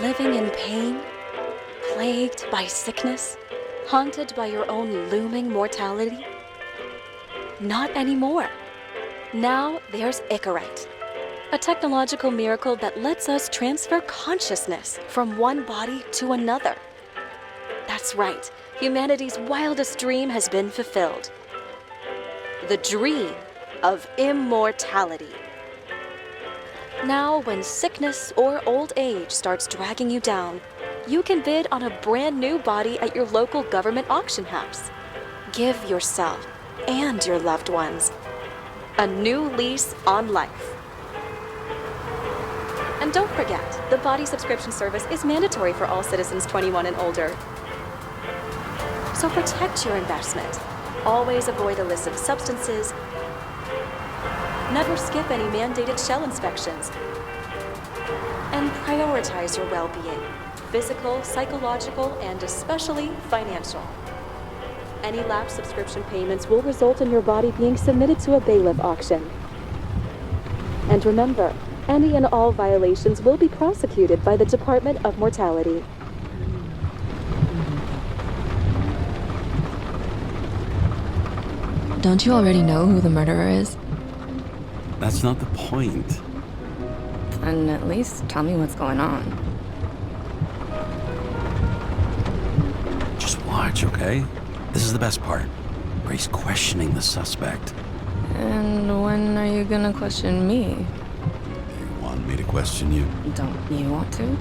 Living in pain, plagued by sickness, haunted by your own looming mortality? Not anymore. Now there's Icarite, a technological miracle that lets us transfer consciousness from one body to another. That's right, humanity's wildest dream has been fulfilled. The dream of immortality. Now, when sickness or old age starts dragging you down, you can bid on a brand new body at your local government auction house. Give yourself and your loved ones a new lease on life. And don't forget, the body subscription service is mandatory for all citizens 21 and older. So protect your investment. Always avoid illicit substances. Never skip any mandated shell inspections. And prioritize your well-being, physical, psychological, and especially financial. Any lapsed subscription payments will result in your body being submitted to a bailiff auction. And remember, any and all violations will be prosecuted by the Department of Mortality. Don't you already know who the murderer is? That's not the point. And at least tell me what's going on. Just watch, okay? This is the best part, where he's questioning the suspect. And when are you gonna question me? You want me to question you? Don't you want to?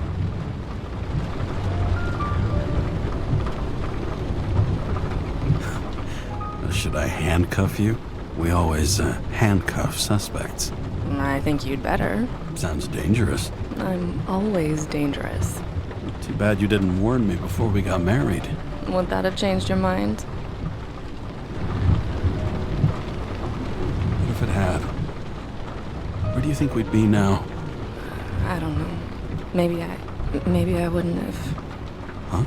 Should I handcuff you? We always handcuff suspects. I think you'd better. Sounds dangerous. I'm always dangerous. Too bad you didn't warn me before we got married. Would that have changed your mind? What if it had? Where do you think we'd be now? I don't know. Maybe I wouldn't have. Huh?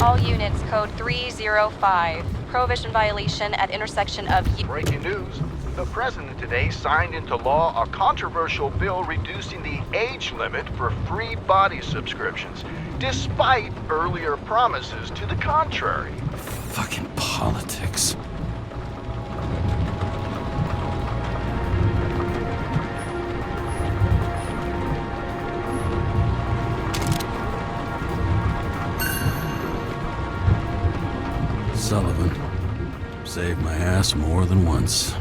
All units, code 305. Prohibition violation at intersection of... Breaking news. The president today signed into law a controversial bill reducing the age limit for free body subscriptions, despite earlier promises to the contrary. Fucking politics. Sullivan. Saved my ass more than once.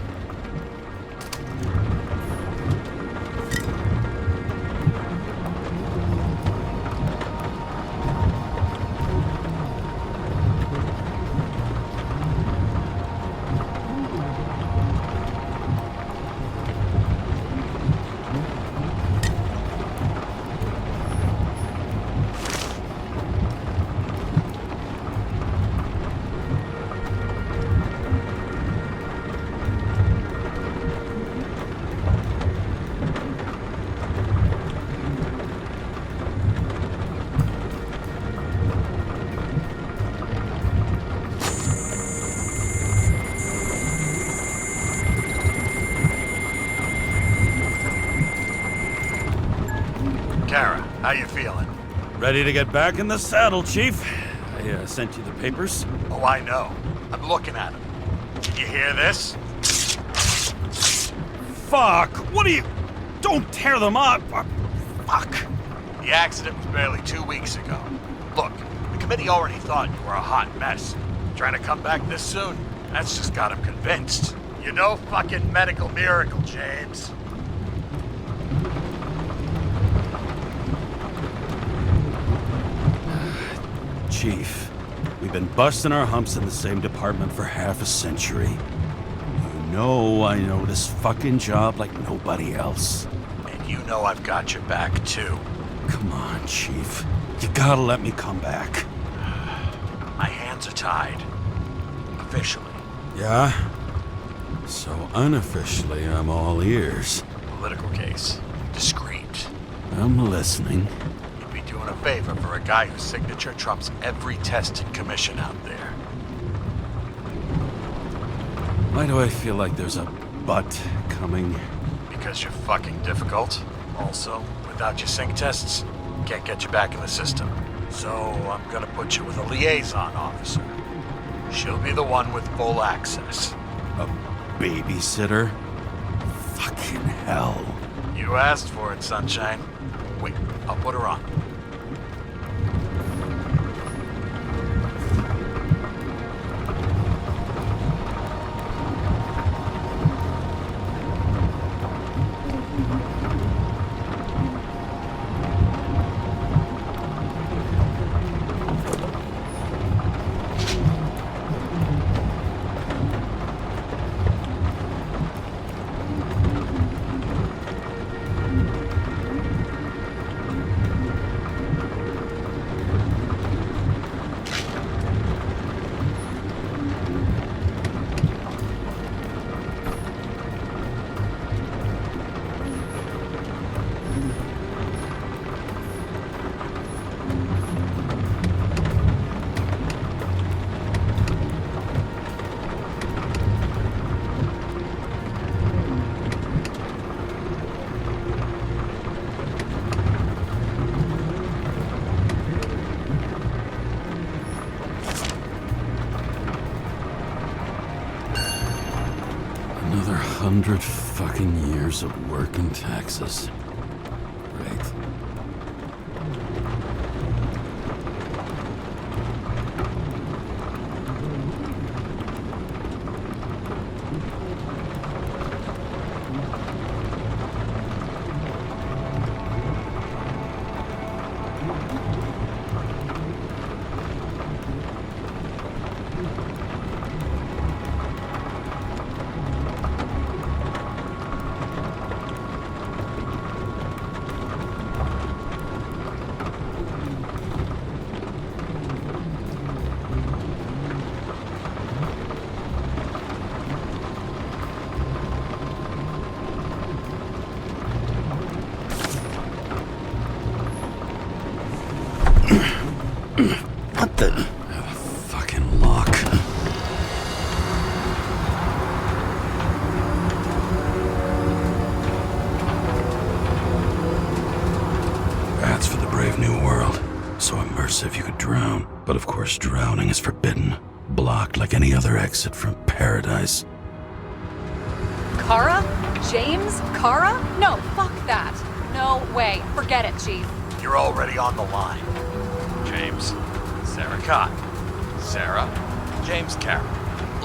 Karra, how you feeling? Ready to get back in the saddle, Chief. I sent you the papers. Oh, I know. I'm looking at them. Did you hear this? Fuck! What are you... Don't tear them up! Fuck! The accident was barely 2 weeks ago. Look, the committee already thought you were a hot mess. Trying to come back this soon? That's just got them convinced. You're no fucking medical miracle, James. Chief, we've been busting our humps in the same department for half a century. You know I know this fucking job like nobody else. And you know I've got your back, too. Come on, Chief. You gotta let me come back. My hands are tied. Officially. Yeah? So unofficially, I'm all ears. Political case. Discreet. I'm listening. You'd be doing a favor for a guy whose signature trumps every tested commission out there. Why do I feel like there's a but coming? Because you're fucking difficult. Also, without your sync tests, can't get you back in the system. So I'm gonna put you with a liaison officer. She'll be the one with full access. A babysitter? Fucking hell. You asked for it, Sunshine. Wait, I'll put her on. Another 100 fucking years of work and taxes. Great. What the? Fucking lock. That's for the brave new world. So immersive you could drown. But of course drowning is forbidden. Blocked like any other exit from paradise. Karra? James Karra? No, fuck that. No way. Forget it, Chief. You're already on the line. James, Sarah Cott. Sarah, James Karra.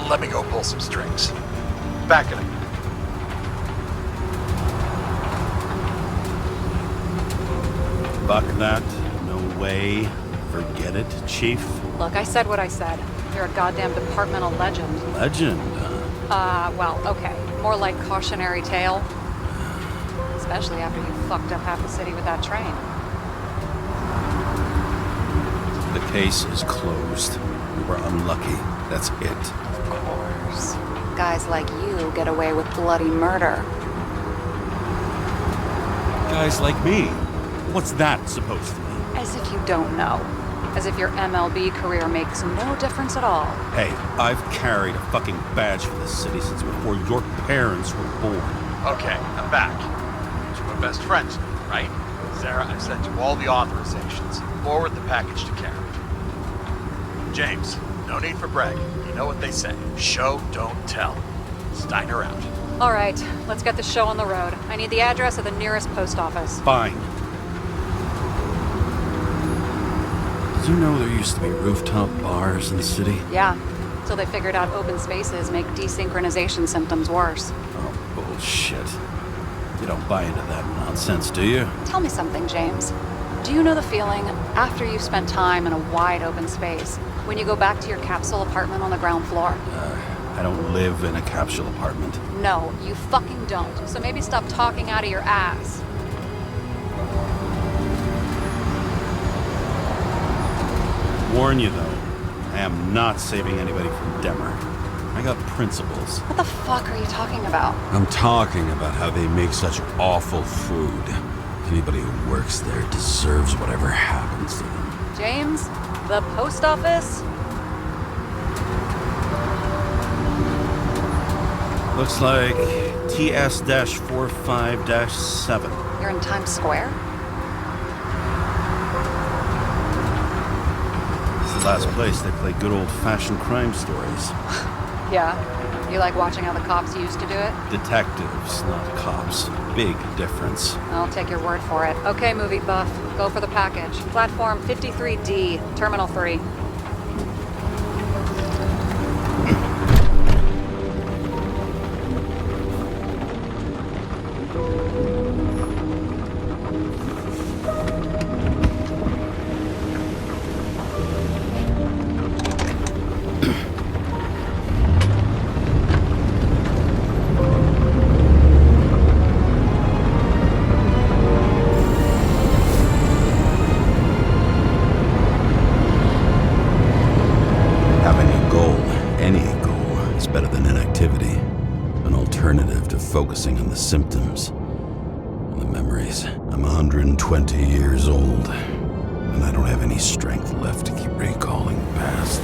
Let me go pull some strings. Back in a minute. Fuck that. No way. Forget it, Chief. Look, I said what I said. You're a goddamn departmental legend. Legend. Well, okay. More like cautionary tale. Especially after you fucked up half the city with that train. The case is closed. We were unlucky. That's it. Of course. Guys like you get away with bloody murder. Guys like me. What's that supposed to mean? As if you don't know. As if your MLB career makes no difference at all. Hey, I've carried a fucking badge for this city since before your parents were born. Okay, I'm back. You were best friends, right? Sarah, I've sent you all the authorizations. Forward the package to Karen. James, no need for bragging. You know what they say. Show, don't tell. Steiner out. All right, let's get the show on the road. I need the address of the nearest post office. Fine. Did you know there used to be rooftop bars in the city? Yeah, till they figured out open spaces make desynchronization symptoms worse. Oh, bullshit. You don't buy into that nonsense, do you? Tell me something, James. Do you know the feeling after you've spent time in a wide open space when you go back to your capsule apartment on the ground floor? I don't live in a capsule apartment. No, you fucking don't. So maybe stop talking out of your ass. Warn you though, I am not saving anybody from Demmer. I got principles. What the fuck are you talking about? I'm talking about how they make such awful food. Anybody who works there deserves whatever happens to them. James? The post office? Looks like TS-45-7. You're in Times Square? It's the last place they play good old-fashioned crime stories. Yeah. You like watching how the cops used to do it? Detectives, not cops. Big difference. I'll take your word for it. Okay, movie buff. Go for the package. Platform 53D, Terminal 3. Focusing on the symptoms and the memories. I'm 120 years old, and I don't have any strength left to keep recalling the past.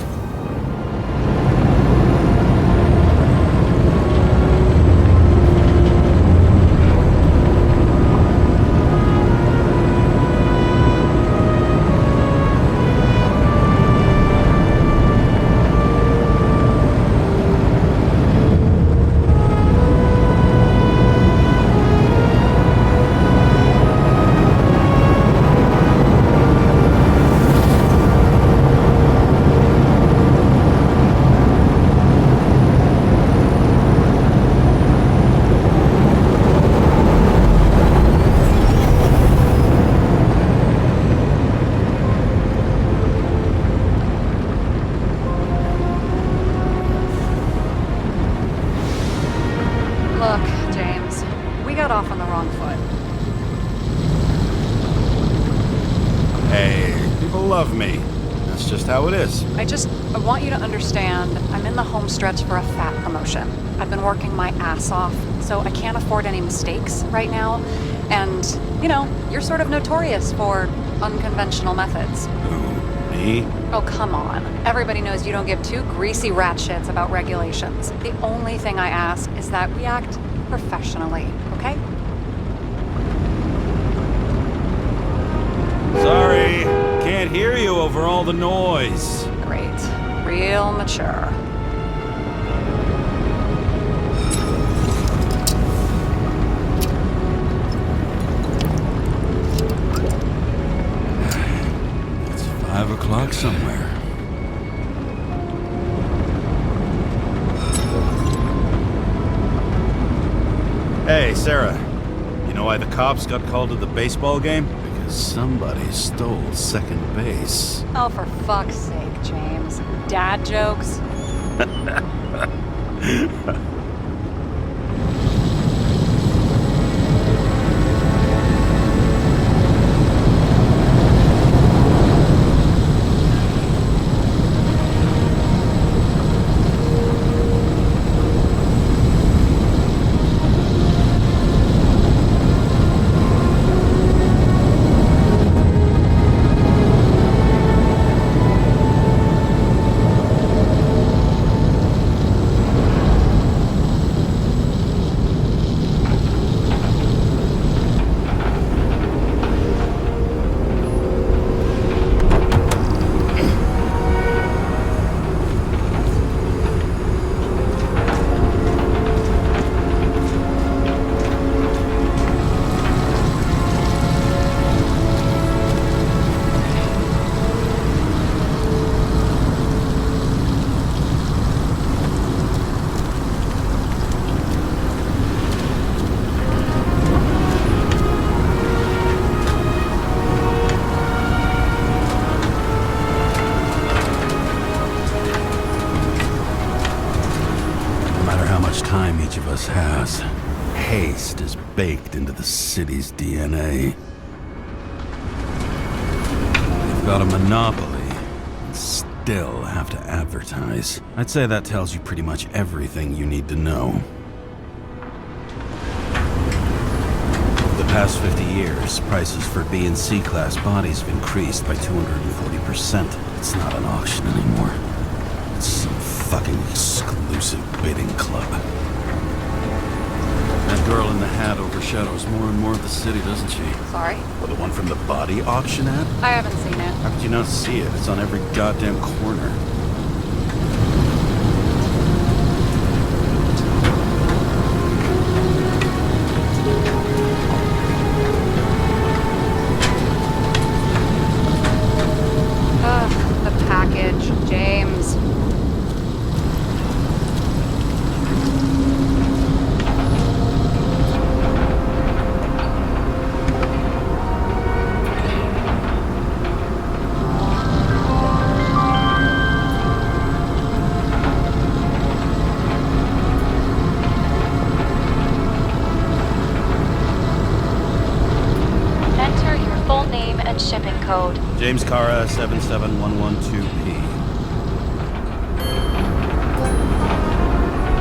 How it is. I want you to understand, I'm in the home stretch for a fat promotion. I've been working my ass off, so I can't afford any mistakes right now. And, you know, you're sort of notorious for unconventional methods. Who, me? Oh, come on. Everybody knows you don't give two greasy rat shits about regulations. The only thing I ask is that we act professionally, okay? Sorry. Can't hear you over all the noise. Great. Real mature. It's 5 o'clock somewhere. Hey, Sarah. You know why the cops got called to the baseball game? Somebody stole second base. Oh, for fuck's sake, James. Dad jokes? baked into the city's DNA. They've got a monopoly and still have to advertise. I'd say that tells you pretty much everything you need to know. The past 50 years, prices for B and C class bodies have increased by 240%. It's not an auction anymore. It's some fucking exclusive bidding club. That girl in the hat overshadows more and more of the city, doesn't she? Sorry? Well, the one from the body auction ad? I haven't seen it. How could you not see it? It's on every goddamn corner. Ugh, the package. James. Enter your full name and shipping code. James Karra, 77112P.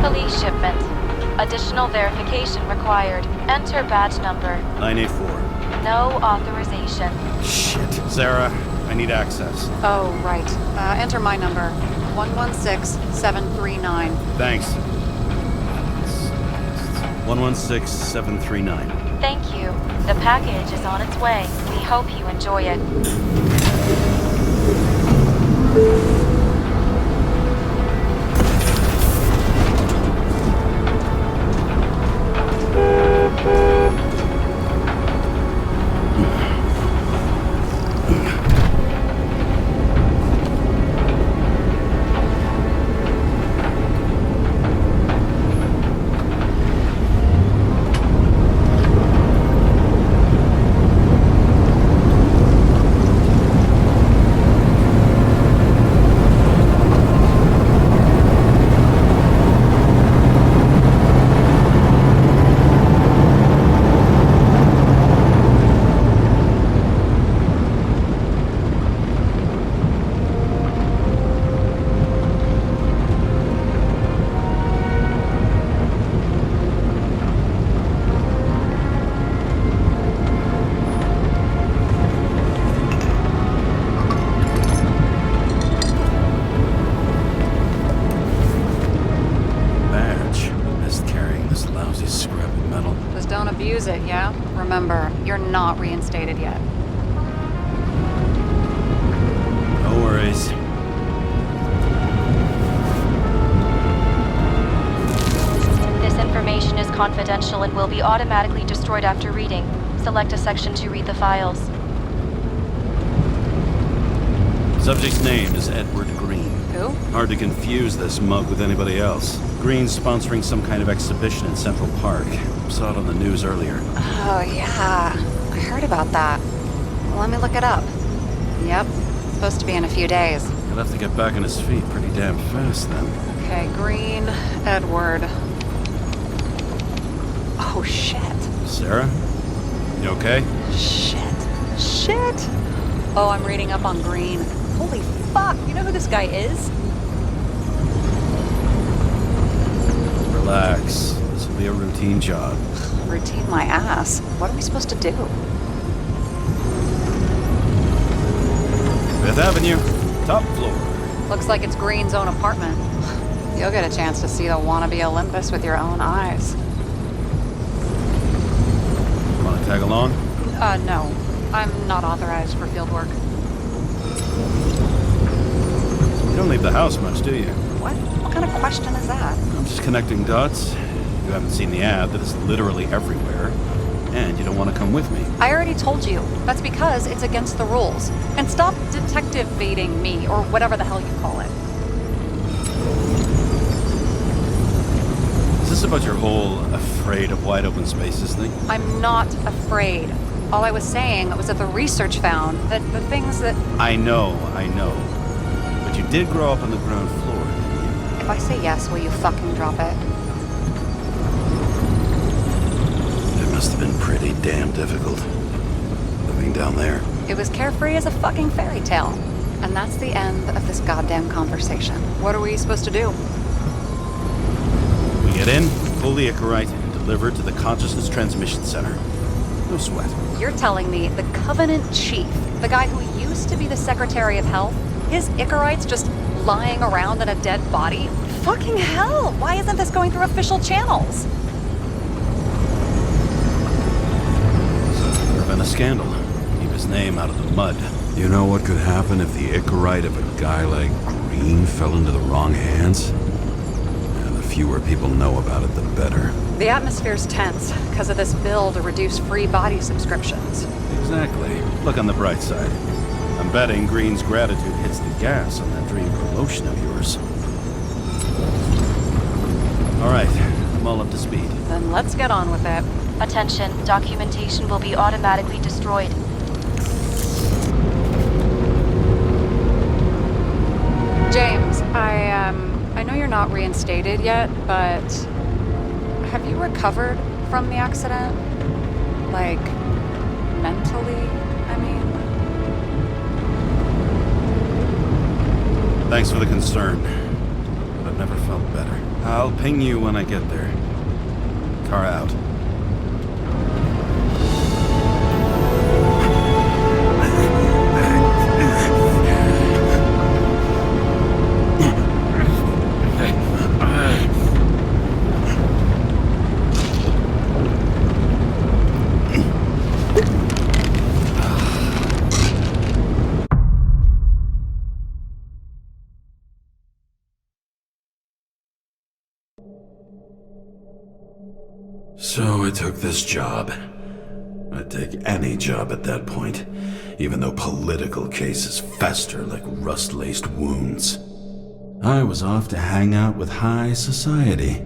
Police shipment. Additional verification required. Enter badge number. 984. No authorization. Shit. Sarah, I need access. Oh, right. Enter my number. 116739. Thanks. 116739. Thank you. The package is on its way. We hope you enjoy it. Don't abuse it, yeah? Remember, you're not reinstated yet. No worries. This information is confidential and will be automatically destroyed after reading. Select a section to read the files. Subject's name is Edward Green. Who? Hard to confuse this mug with anybody else. Green's sponsoring some kind of exhibition in Central Park. Saw it on the news earlier. Oh, yeah. I heard about that. Let me look it up. Yep. Supposed to be in a few days. He'll have to get back on his feet pretty damn fast then. Okay, Green, Edward. Oh, shit. Sarah? You okay? Shit. Oh, I'm reading up on Green. Holy fuck, you know who this guy is? Relax. This will be a routine job. Routine my ass. What are we supposed to do? Fifth Avenue, top floor. Looks like it's Green's own apartment. You'll get a chance to see the wannabe Olympus with your own eyes. Want to tag along? No. I'm not authorized for field work. You don't leave the house much, do you? What? What kind of question is that? I'm just connecting dots. You haven't seen the ad that is literally everywhere. And you don't want to come with me. I already told you. That's because it's against the rules. And stop detective baiting me, or whatever the hell you call it. Is this about your whole afraid of wide open spaces thing? I'm not afraid. All I was saying was that the research found that the things that... I know. But you did grow up on the ground floor, didn't you? If I say yes, will you fucking drop it? Must have been pretty damn difficult. Living down there. It was carefree as a fucking fairy tale. And that's the end of this goddamn conversation. What are we supposed to do? We get in, pull the Icarite, and deliver it to the Consciousness Transmission Center. No sweat. You're telling me the Covenant Chief, the guy who used to be the Secretary of Health, his Icarite's just lying around in a dead body? Fucking hell! Why isn't this going through official channels? Prevent a scandal. Keep his name out of the mud. You know what could happen if the Icarite of a guy like Green fell into the wrong hands? And the fewer people know about it, the better. The atmosphere's tense because of this bill to reduce free body subscriptions. Exactly. Look on the bright side. I'm betting Green's gratitude hits the gas on that dream promotion of yours. All right, I'm all up to speed. Then let's get on with it. Attention, documentation will be automatically destroyed. James, I know you're not reinstated yet, but have you recovered from the accident? Like, mentally, I mean? Thanks for the concern, but I've never felt better. I'll ping you when I get there. Car out. So I took this job. I'd take any job at that point, even though political cases fester like rust-laced wounds. I was off to hang out with high society,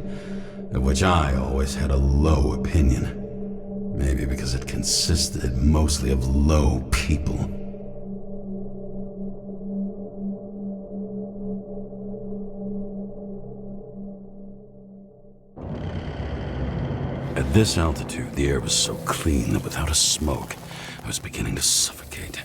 of which I always had a low opinion. Maybe because it consisted mostly of low people. At this altitude, the air was so clean that without a smoke, I was beginning to suffocate.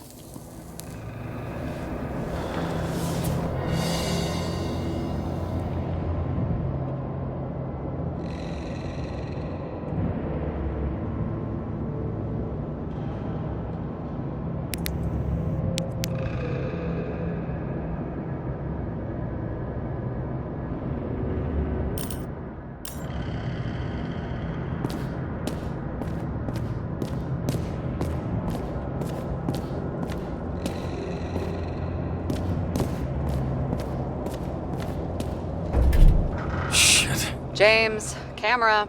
James, camera.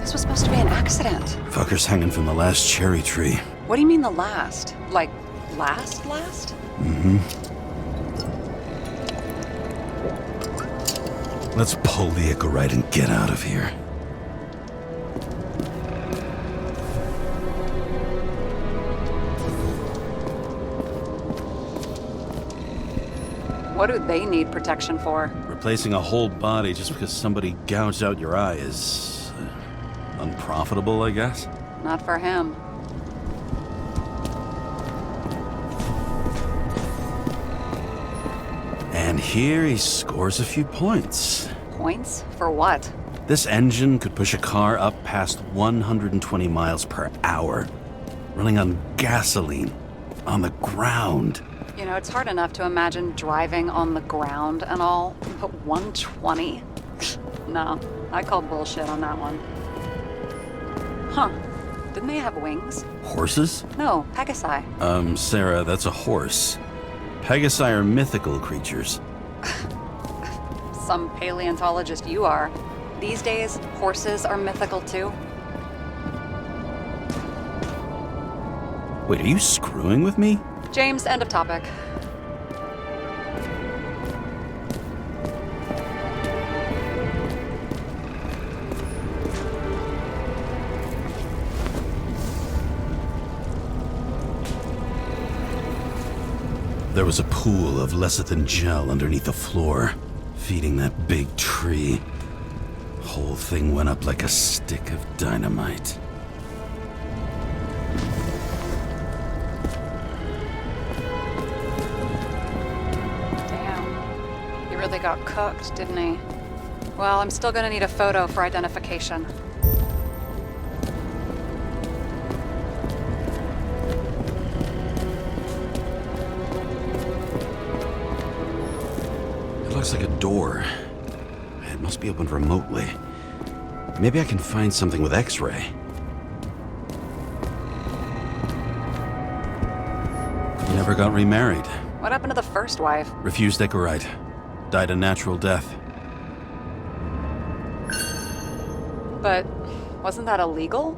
This was supposed to be an accident. Fucker's hanging from the last cherry tree. What do you mean the last? Like, last? Mm-hmm. Let's pull the Icarite and get out of here. What do they need protection for? Replacing a whole body just because somebody gouged out your eye is unprofitable, I guess? Not for him. And here he scores a few points. Points? For what? This engine could push a car up past 120 miles per hour, running on gasoline, on the ground. You know, it's hard enough to imagine driving on the ground and all, but 120? No, I call bullshit on that one. Huh. Didn't they have wings? Horses? No, Pegasi. Sarah, that's a horse. Pegasi are mythical creatures. Some paleontologist you are. These days, horses are mythical too. Wait, are you screwing with me? James, end of topic. There was a pool of lecithin gel underneath the floor, feeding that big tree. whole thing went up like a stick of dynamite. Damn. He really got cooked, didn't he? Well, I'm still gonna need a photo for identification. It looks like a door. It must be opened remotely. Maybe I can find something with X-ray. He never got remarried. What happened to the first wife? Refused Icarite. Died a natural death. But wasn't that illegal?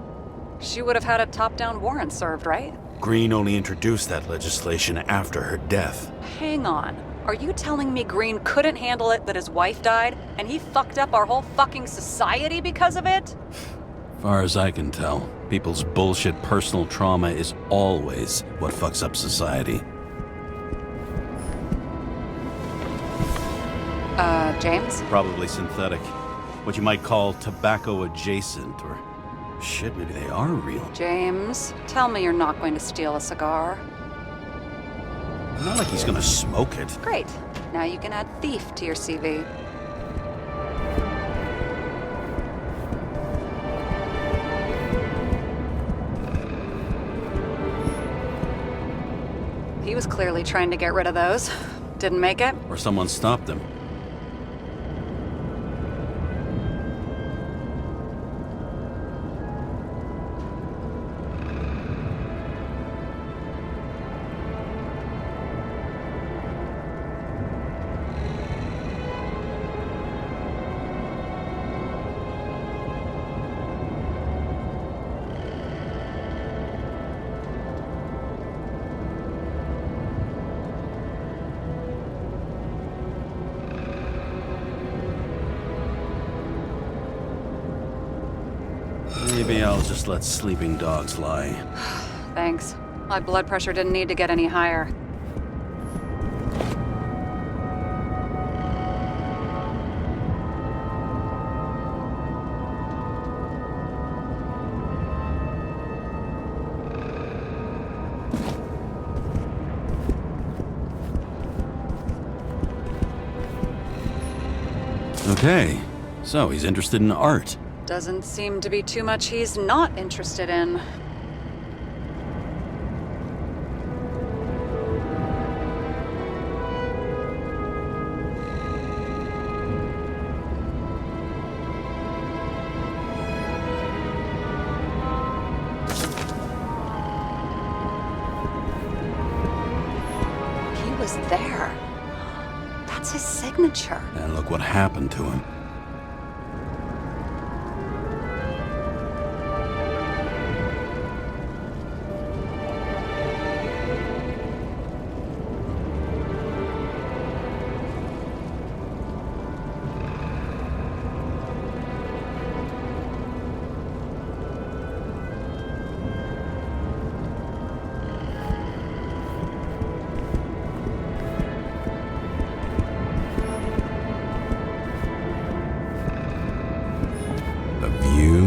She would have had a top-down warrant served, right? Green only introduced that legislation after her death. Hang on. Are you telling me Green couldn't handle it that his wife died, and he fucked up our whole fucking society because of it? Far as I can tell, people's bullshit personal trauma is always what fucks up society. James? Probably synthetic. What you might call tobacco adjacent, or shit, maybe they are real. James, tell me you're not going to steal a cigar. Not like he's gonna smoke it. Great. Now you can add thief to your CV. He was clearly trying to get rid of those. Didn't make it? Or someone stopped him. Maybe I'll just let sleeping dogs lie. Thanks. My blood pressure didn't need to get any higher. Okay, so he's interested in art. Doesn't seem to be too much he's not interested in. He was there. That's his signature. And look what happened to him.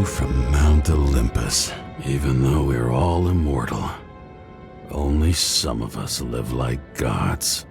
From Mount Olympus. Even though we're all immortal, only some of us live like gods.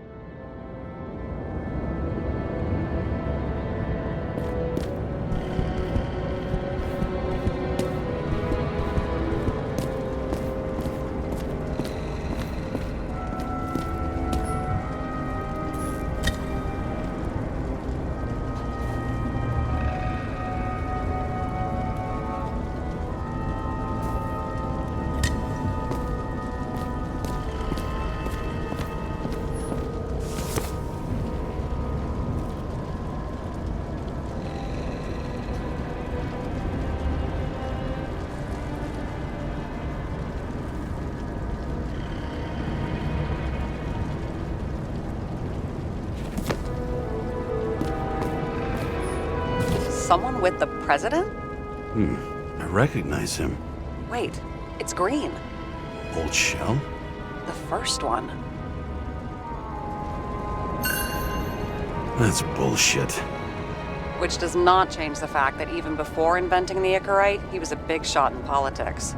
Someone with the president? I recognize him. Wait, it's Green. Old shell? The first one. That's bullshit. Which does not change the fact that even before inventing the Icarite, he was a big shot in politics.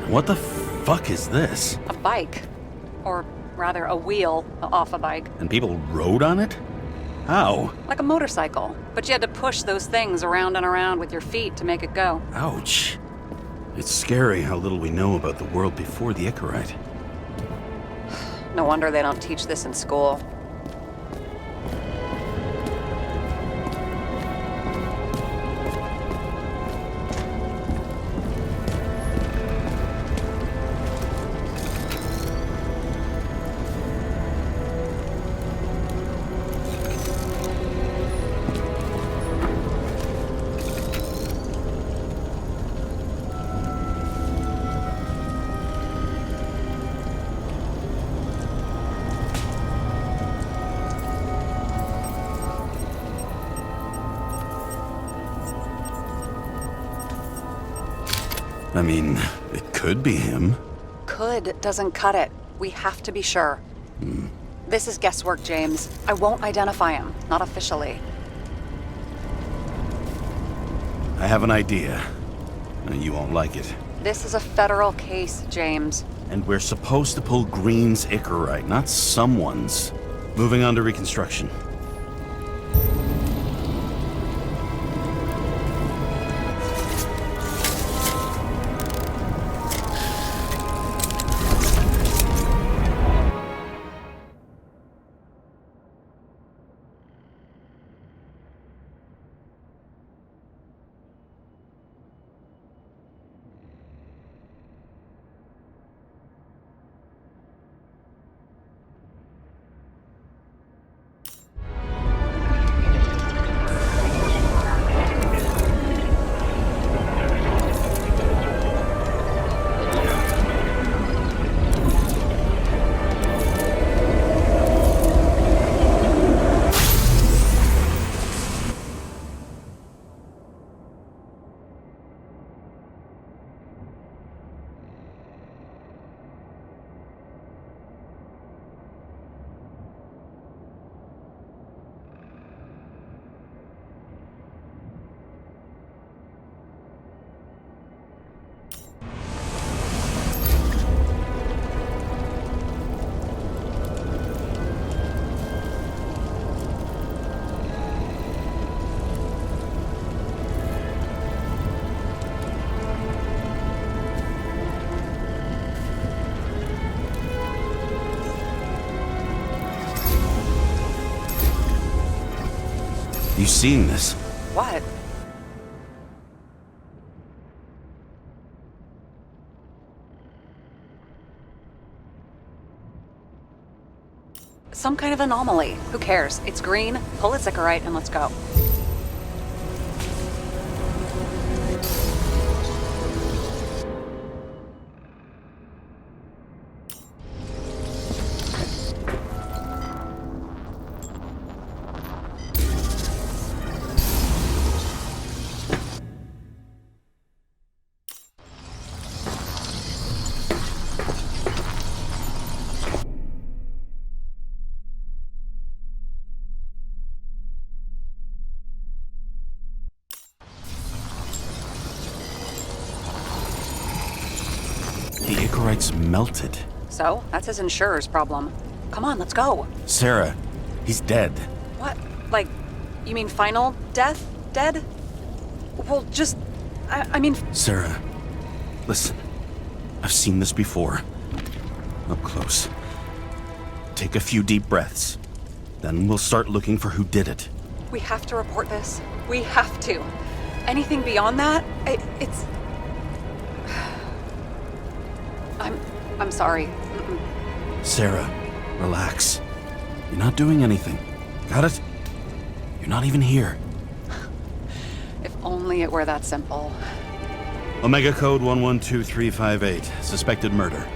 What the fuck is this? A bike. Or rather, a wheel off a bike. And people rode on it? How? Like a motorcycle. But you had to push those things around and around with your feet to make it go. Ouch. It's scary how little we know about the world before the Icarite. No wonder they don't teach this in school. I mean, it could be him. Could doesn't cut it. We have to be sure. This is guesswork, James. I won't identify him. Not officially. I have an idea. You won't like it. This is a federal case, James. And we're supposed to pull Green's Icarite, not someone's. Moving on to reconstruction. You seen this? What? Some kind of anomaly. Who cares? It's green, pull its Icarite, and let's go. The Icarite's melted. So, that's his insurer's problem. Come on, let's go. Sarah, he's dead. What? Like, you mean final death? Dead? Well, just... I mean... Sarah, listen. I've seen this before. Up close. Take a few deep breaths. Then we'll start looking for who did it. We have to report this. We have to. Anything beyond that, it's... I'm sorry. Sarah, relax. You're not doing anything. Got it? You're not even here. If only it were that simple. Omega code 112358. Suspected murder.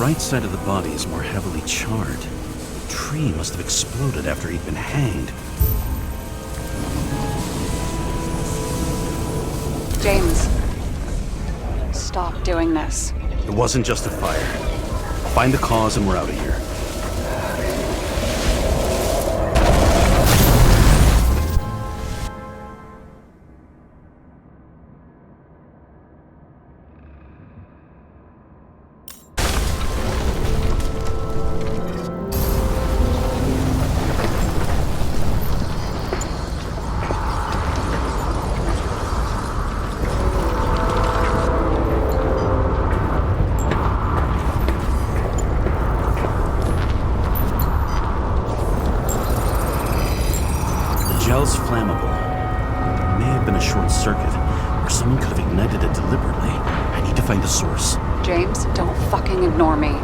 right side of the body is more heavily charred. The tree must have exploded after he'd been hanged. James, stop doing this. It wasn't just a fire. Find the cause and we're out of here. Gel's flammable. It may have been a short circuit, or someone could have ignited it deliberately. I need to find the source. James, don't fucking ignore me.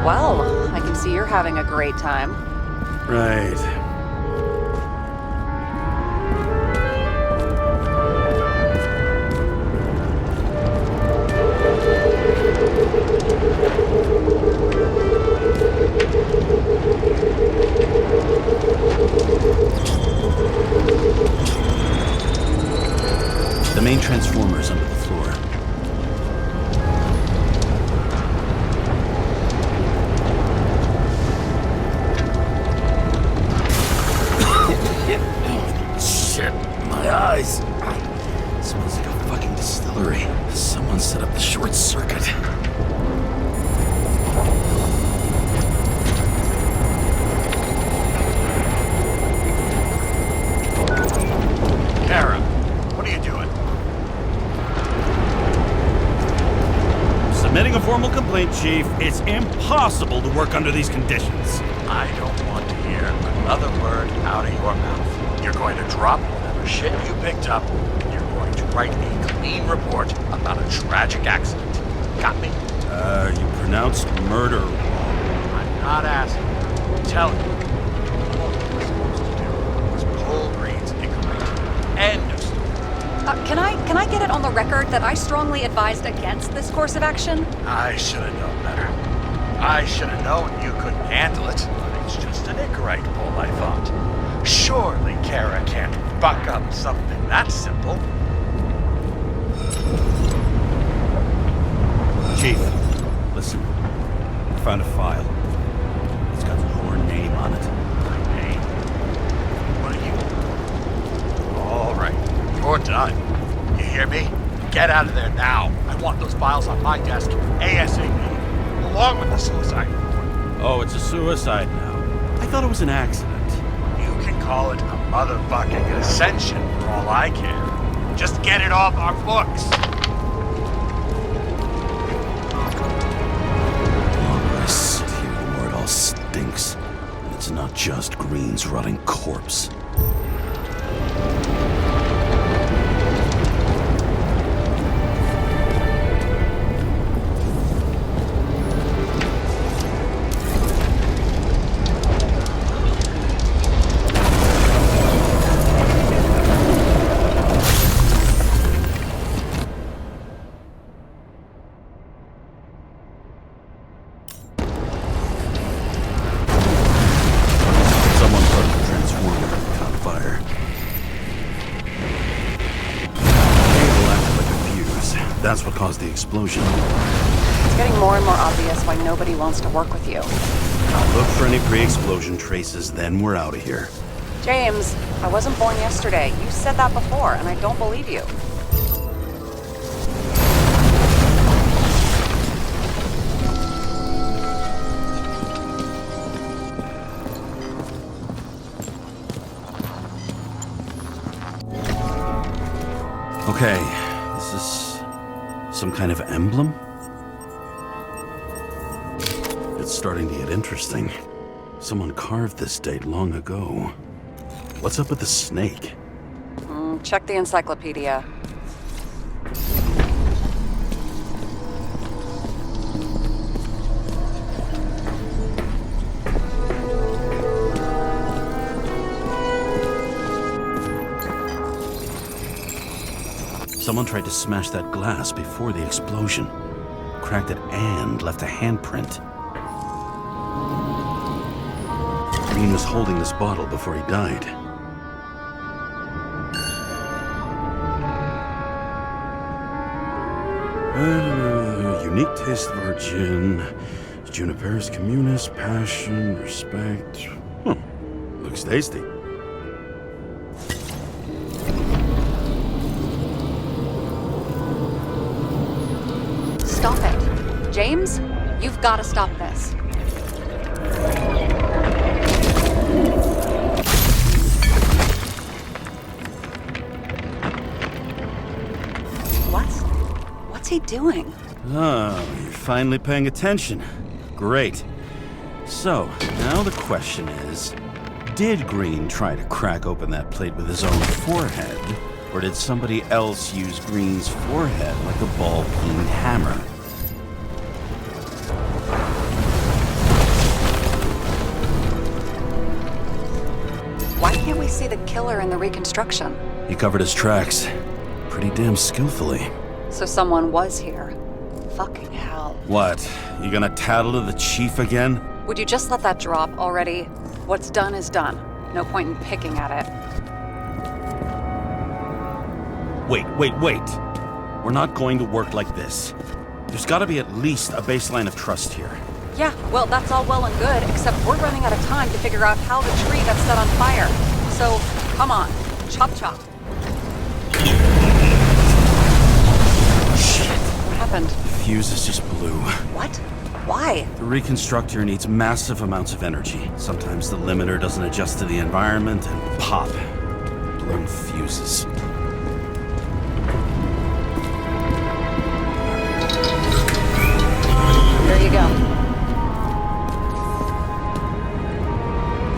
Well, I can see you're having a great time. Right. The main transformer is under the floor. Shit, my eyes. Smells like a fucking distillery. Someone set up the short circuit. Karra, what are you doing? Submitting a formal complaint, Chief. It's impossible to work under these conditions. I don't want to hear another word out of your mouth. You're going to drop whatever shit you picked up, and you're going to write a clean report about a tragic accident. Got me? You pronounced murder wrong. I'm not asking you. I'm telling you. All you were supposed to do was pull Green's incorrect. End of story. Can I get it on the record that I strongly advised against this course of action? I should have known better. I should have known you couldn't handle it, but it's just an Icarite pull, I thought. Surely Karra can't buck up something that simple. Chief, listen. I found a file. It's got your name on it. My name? What are you? All right, you're done. You hear me? Get out of there now. I want those files on my desk ASAP, along with the suicide report. Oh, it's a suicide now. I thought it was an accident. You can call it a motherfucking ascension for all I care. Just get it off our books. The longer I sit here, the more it all stinks. And it's not just Green's rotting corpse. Someone put the transformer that caught fire. Cable acted like a fuse. That's what caused the explosion. It's getting more and more obvious why nobody wants to work with you. I'll look for any pre-explosion traces, then we're out of here. James, I wasn't born yesterday. You said that before, and I don't believe you. Okay, this is some kind of emblem? It's starting to get interesting. Someone carved this date long ago. What's up with the snake? Check the encyclopedia. Someone tried to smash that glass before the explosion. Cracked it and left a handprint. Green was holding this bottle before he died. Unique taste of our gin. Juniper's communis, passion, respect. Looks tasty. Stop it. James, you've got to stop this. What's he doing? Oh, you're finally paying attention. Great. So, now the question is, did Green try to crack open that plate with his own forehead, or did somebody else use Green's forehead like a ball-peened hammer? Why can't we see the killer in the reconstruction? He covered his tracks pretty damn skillfully. So someone was here. Fucking hell. What? You gonna tattle to the chief again? Would you just let that drop already? What's done is done. No point in picking at it. Wait. We're not going to work like this. There's gotta be at least a baseline of trust here. Yeah, well, that's all well and good, except we're running out of time to figure out how the tree got set on fire. So, come on. Chop chop. Shit. What happened? The fuses just blew. What? Why? The reconstructor needs massive amounts of energy. Sometimes the limiter doesn't adjust to the environment and pop. Blown fuses. There you go.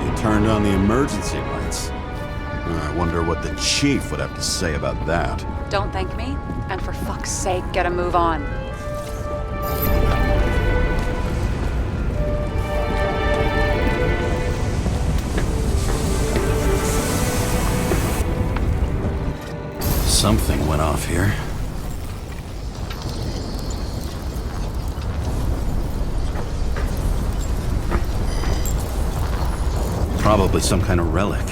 You turned on the emergency lights. I wonder what the chief would have to say about that. Don't thank me, and for fuck's sake, get a move on. Something went off here. Probably some kind of relic.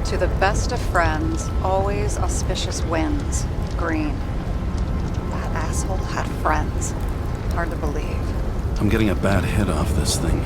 To the best of friends, always auspicious winds. Green. That asshole had friends. Hard to believe. I'm getting a bad hit off this thing.